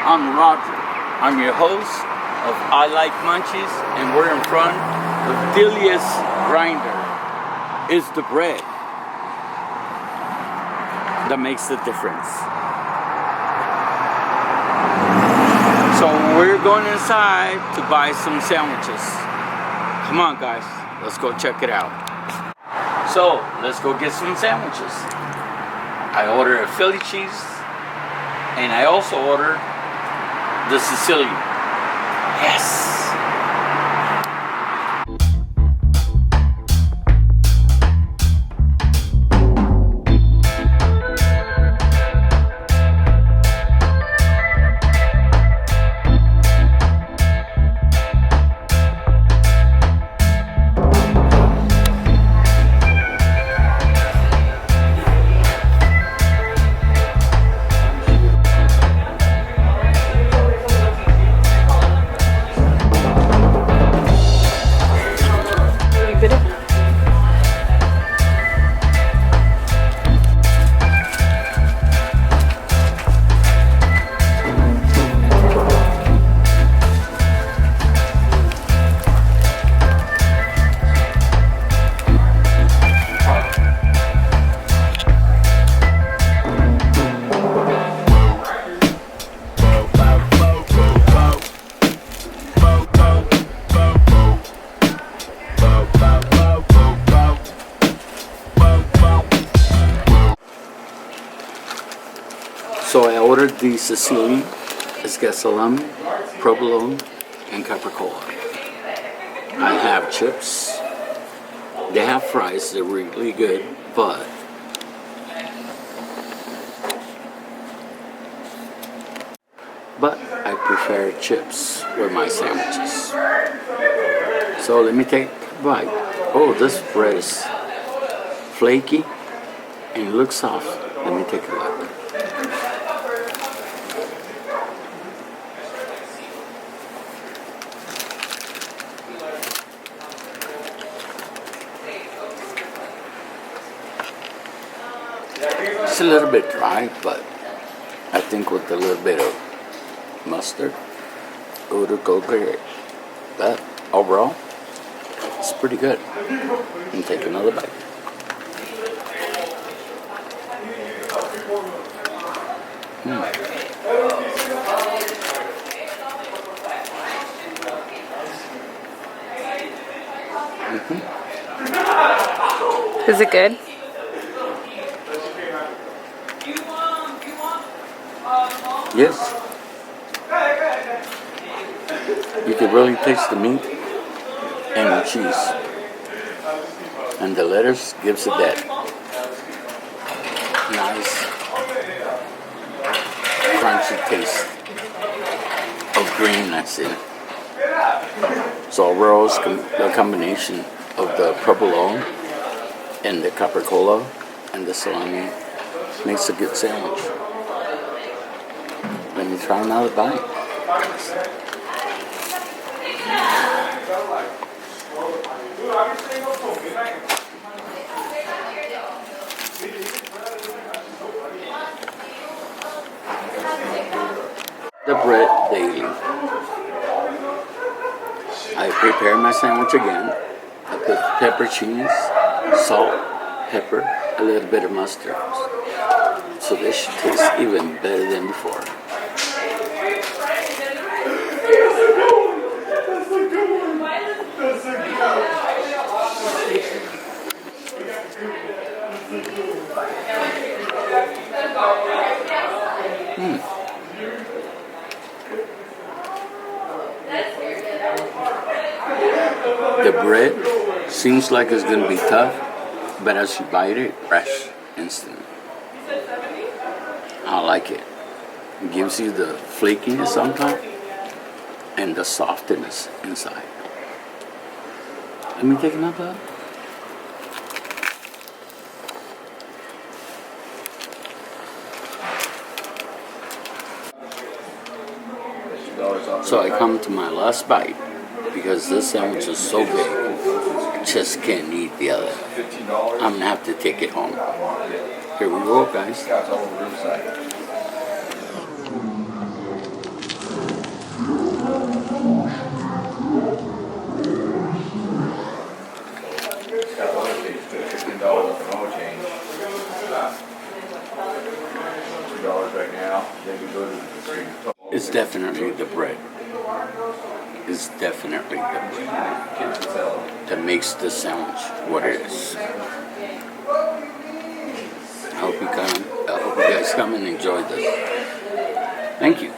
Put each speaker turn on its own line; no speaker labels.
I'm Roger. I'm your host of I Like Munchies, and we're in front of ELIA'S grinder. It's the bread that makes the difference. So we're going inside to buy some sandwiches. Come on, guys, let's go check it out. So let's go get some sandwiches. I ordered a Philly cheese, and I also ordered the Sicilian. Yes. So I ordered the Sicilian. It's got salami, provolone, and capricola. I have chips. They have fries. They're really good, but I prefer chips with my sandwiches. So let me take a bite. Oh, this bread is flaky and it looks soft. Let me take a look. It's a little bit dry, but I think with a little bit of mustard, it would go great. But overall, it's pretty good. And take another bite.
Is it good?
Yes. You can really taste the meat and the cheese. And the lettuce gives it that nice crunchy taste of green that's in it. So overall, it's the combination of the provolone and the capricola and the salami makes a good sandwich. Let me try another bite. The bread daily. I prepare my sandwich again. I put pepperoncinis, salt, pepper, a little bit of mustard. So this should taste even better than before. The bread seems like it's going to be tough, but as you bite it, fresh, instant. I like it. It gives you the flakiness on top and the softness inside. Let me take another. So I come to my last bite because this sandwich is so big, I just can't eat the other. I'm gonna have to take it home. Here we go, guys.
$10 for oil change. $2 right now. Then we go to the street.
It's definitely the bread. It's definitely the bread
Kids can sell it.
that makes the sandwich what it is. I hope you guys come and enjoy this. Thank you.